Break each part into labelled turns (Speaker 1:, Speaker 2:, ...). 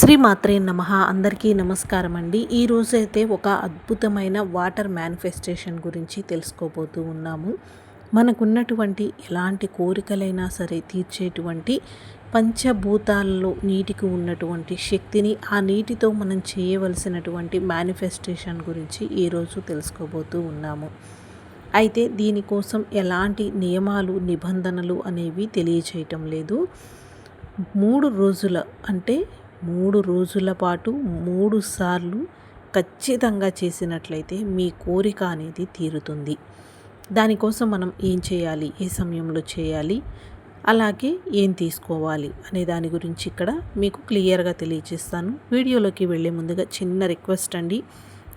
Speaker 1: శ్రీమాత్రే నమః. అందరికీ నమస్కారం అండి. ఈరోజైతే ఒక అద్భుతమైన వాటర్ మేనిఫెస్టేషన్ గురించి తెలుసుకోబోతూ ఉన్నాము. మనకున్నటువంటి ఎలాంటి కోరికలైనా సరే తీర్చేటువంటి పంచభూతాలలో నీటికి ఉన్నటువంటి శక్తిని, ఆ నీటితో మనం చేయవలసినటువంటి మేనిఫెస్టేషన్ గురించి ఈరోజు తెలుసుకోబోతూ ఉన్నాము. అయితే దీనికోసం ఎలాంటి నియమాలు, నిబంధనలు అనేవి తెలియచేయటం లేదు. 3 రోజుల అంటే 3 రోజుల పాటు 3 సార్లు ఖచ్చితంగా చేసినట్లయితే మీ కోరిక అనేది తీరుతుంది. దానికోసం మనం ఏం చేయాలి, ఏ సమయంలో చేయాలి, అలాగే ఏం తీసుకోవాలి అనే దాని గురించి ఇక్కడ మీకు క్లియర్గా తెలియజేస్తాను. వీడియోలోకి వెళ్ళే ముందుగా చిన్న రిక్వెస్ట్ అండి.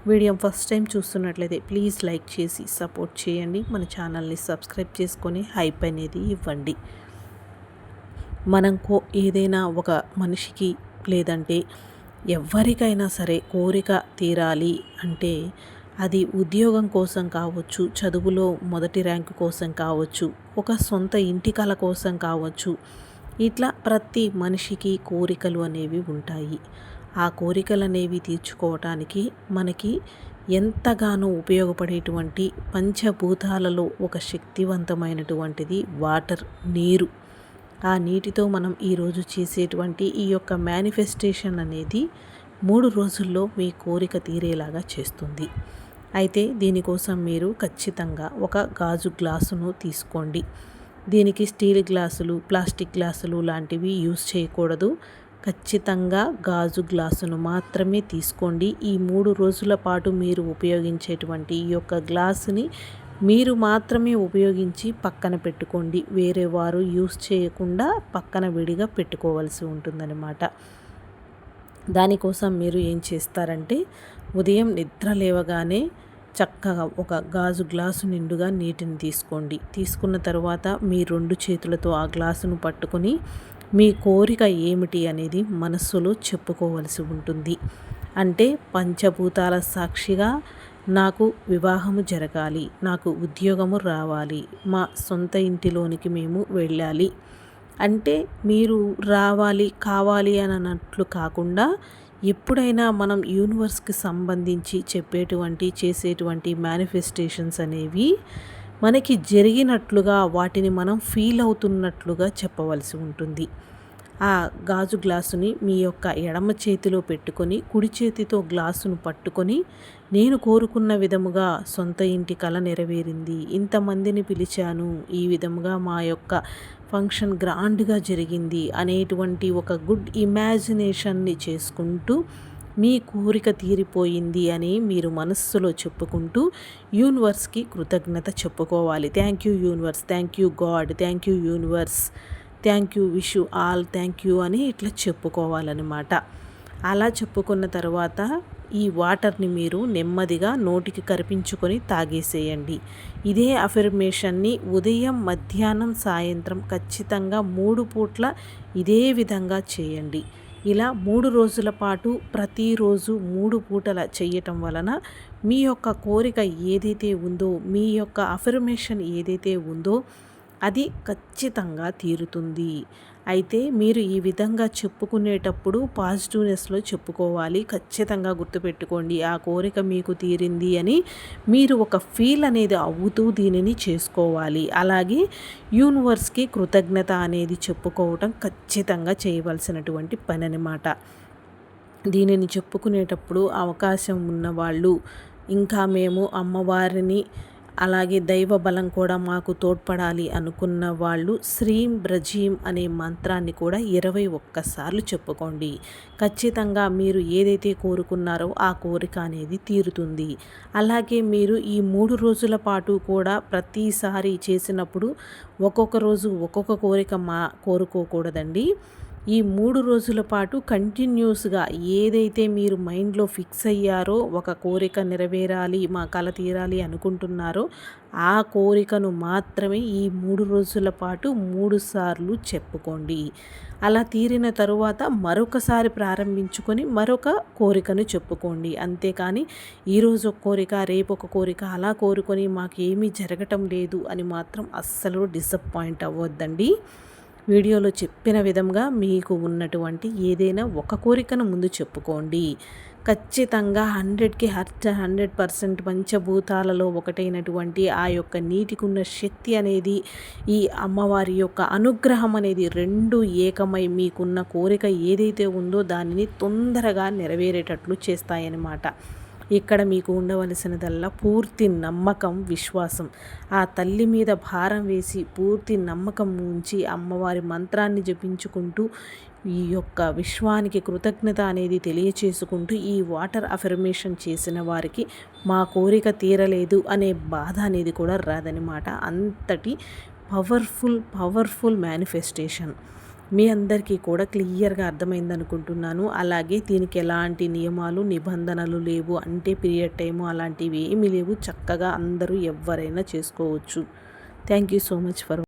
Speaker 1: వీడియో ఫస్ట్ టైం చూస్తున్నట్లయితే ప్లీజ్ లైక్ చేసి సపోర్ట్ చేయండి. మన ఛానల్ని సబ్స్క్రైబ్ చేసుకొని హైప్ అనేది ఇవ్వండి. మనం ఏదైనా ఒక మనిషికి లేదంటే ఎవరికైనా సరే కోరిక తీరాలి అంటే అది ఉద్యోగం కోసం కావచ్చు, చదువులో మొదటి ర్యాంకు కోసం కావచ్చు, ఒక సొంత ఇంటి కల కోసం కావచ్చు. ఇట్లా ప్రతి మనిషికి కోరికలు అనేవి ఉంటాయి. ఆ కోరికలు అనేవి తీర్చుకోవటానికి మనకి ఎంతగానో ఉపయోగపడేటువంటి పంచభూతాలలో ఒక శక్తివంతమైనటువంటిది వాటర్, నీరు. ఆ నీటితో మనం ఈరోజు చేసేటువంటి ఈ యొక్క మేనిఫెస్టేషన్ అనేది 3 రోజుల్లో మీ కోరిక తీరేలాగా చేస్తుంది. అయితే దీనికోసం మీరు ఖచ్చితంగా ఒక గాజు గ్లాసును తీసుకోండి. దీనికి స్టీల్ గ్లాసులు, ప్లాస్టిక్ గ్లాసులు లాంటివి యూజ్ చేయకూడదు. ఖచ్చితంగా గాజు గ్లాసును మాత్రమే తీసుకోండి. ఈ 3 రోజుల పాటు మీరు ఉపయోగించేటువంటి ఈ యొక్క గ్లాసుని మీరు మాత్రమే ఉపయోగించి పక్కన పెట్టుకోండి. వేరే వారు యూస్ చేయకుండా పక్కన విడిగా పెట్టుకోవాల్సి ఉంటుందన్నమాట. దానికోసం మీరు ఏం చేస్తారంటే ఉదయం నిద్ర లేవగానే చక్కగా ఒక గాజు గ్లాసు నిండుగా నీటిని తీసుకోండి. తీసుకున్న తర్వాత మీ 2 చేతులతో ఆ గ్లాసును పట్టుకొని మీ కోరిక ఏమిటి అనేది మనస్సులో చెప్పుకోవలసి ఉంటుంది. అంటే పంచభూతాల సాక్షిగా నాకు వివాహము జరగాలి, నాకు ఉద్యోగము రావాలి, మా సొంత ఇంటిలోనికి మేము వెళ్ళాలి అంటే మీరు రావాలి, కావాలి అని అన్నట్లు కాకుండా ఎప్పుడైనా మనం యూనివర్స్కి సంబంధించి చేసేటువంటి మేనిఫెస్టేషన్స్ అనేవి మనకి జరిగినట్లుగా, వాటిని మనం ఫీల్ అవుతున్నట్లుగా చెప్పవలసి ఉంటుంది. ఆ గాజు గ్లాసుని మీ యొక్క ఎడమ చేతిలో పెట్టుకొని కుడి చేతితో గ్లాసును పట్టుకొని, నేను కోరుకున్న విధముగా సొంత ఇంటి కల నెరవేరింది, ఇంతమందిని పిలిచాను, ఈ విధముగా మా యొక్క ఫంక్షన్ గ్రాండ్గా జరిగింది అనేటువంటి ఒక గుడ్ ఇమాజినేషన్ని చేసుకుంటూ మీ కోరిక తీరిపోయింది అని మీరు మనస్సులో చెప్పుకుంటూ యూనివర్స్కి కృతజ్ఞత చెప్పుకోవాలి. Thank you universe, thank you God, thank you universe, thank you, wish you all, thank you అని ఇట్లా చెప్పుకోవాలన్నమాట. అలా చెప్పుకున్న తర్వాత ఈ వాటర్ని మీరు నెమ్మదిగా నోటికి కరిపించుకొని తాగేసేయండి. ఇదే అఫర్మేషన్ని ఉదయం, మధ్యాహ్నం, సాయంత్రం ఖచ్చితంగా 3 పూట్ల ఇదే విధంగా చేయండి. ఇలా 3 రోజుల పాటు ప్రతిరోజు 3 పూటల చేయటం వలన మీ యొక్క కోరిక ఏదైతే ఉందో, మీ యొక్క అఫర్మేషన్ ఏదైతే ఉందో అది ఖచ్చితంగా తీరుతుంది. అయితే మీరు ఈ విధంగా చెప్పుకునేటప్పుడు పాజిటివ్నెస్లో చెప్పుకోవాలి. ఖచ్చితంగా గుర్తుపెట్టుకోండి, ఆ కోరిక మీకు తీరింది అని మీరు ఒక ఫీల్ అనేది అవుతూ దీనిని చేసుకోవాలి. అలాగే యూనివర్స్కి కృతజ్ఞత అనేది చెప్పుకోవటం ఖచ్చితంగా చేయవలసినటువంటి పని అన్నమాట. దీనిని చెప్పుకునేటప్పుడు అవకాశం ఉన్నవాళ్ళు, ఇంకా మేము అమ్మవారిని అలాగే దైవ బలం కూడా మాకు తోడ్పడాలి అనుకున్న వాళ్ళు శ్రీం బ్రజీం అనే మంత్రాన్ని కూడా 21 సార్లు చెప్పుకోండి. ఖచ్చితంగా మీరు ఏదైతే కోరుకున్నారో ఆ కోరిక అనేది తీరుతుంది. అలాగే మీరు ఈ 3 రోజుల పాటు కూడా ప్రతిసారి చేసినప్పుడు ఒక్కొక్క రోజు ఒక్కొక్క కోరిక కోరుకోకూడదండి. ఈ 3 రోజుల పాటు కంటిన్యూస్గా ఏదైతే మీరు మైండ్లో ఫిక్స్ అయ్యారో, ఒక కోరిక నెరవేరాలి, మా కల తీరాలి అనుకుంటున్నారో ఆ కోరికను మాత్రమే ఈ 3 రోజుల పాటు 3 సార్లు చెప్పుకోండి. అలా తీరిన తరువాత మరొకసారి ప్రారంభించుకొని మరొక కోరికను చెప్పుకోండి. అంతేకాని ఈరోజు ఒక కోరిక, రేపు ఒక కోరిక అలా కోరుకొని మాకు ఏమీ జరగటం లేదు అని మాత్రం అస్సలు డిసప్పాయింట్ అవ్వద్దండి. వీడియోలో చెప్పిన విధంగా మీకు ఉన్నటువంటి ఏదైనా ఒక కోరికను ముందు చెప్పుకోండి. ఖచ్చితంగా 100కి 100% పంచభూతాలలో ఒకటైనటువంటి ఆ యొక్క నీటికి ఉన్న శక్తి అనేది, ఈ అమ్మవారి యొక్క అనుగ్రహం అనేది రెండు ఏకమై మీకున్న కోరిక ఏదైతే ఉందో దానిని తొందరగా నెరవేరేటట్లు చేస్తాయన్నమాట. ఇక్కడ మీకు ఉండవలసినదల్లా పూర్తి నమ్మకం, విశ్వాసం. ఆ తల్లి మీద భారం వేసి పూర్తి నమ్మకం ఉంచి అమ్మవారి మంత్రాన్ని జపించుకుంటూ ఈ యొక్క విశ్వానికి కృతజ్ఞత అనేది తెలియచేసుకుంటూ ఈ వాటర్ అఫర్మేషన్ చేసిన వారికి మా కోరిక తీరలేదు అనే బాధ అనేది కూడా రాదనమాట. అంతటి పవర్ఫుల్ మేనిఫెస్టేషన్. మీ అందరికీ కూడా క్లియర్గా అర్థమైందనుకుంటున్నాను. అలాగే దీనికి ఎలాంటి నియమాలు, నిబంధనలు లేవు. అంటే పీరియడ్ టైము అలాంటివి ఏమీ లేవు. చక్కగా అందరూ ఎవరైనా చేసుకోవచ్చు. Thank you so much for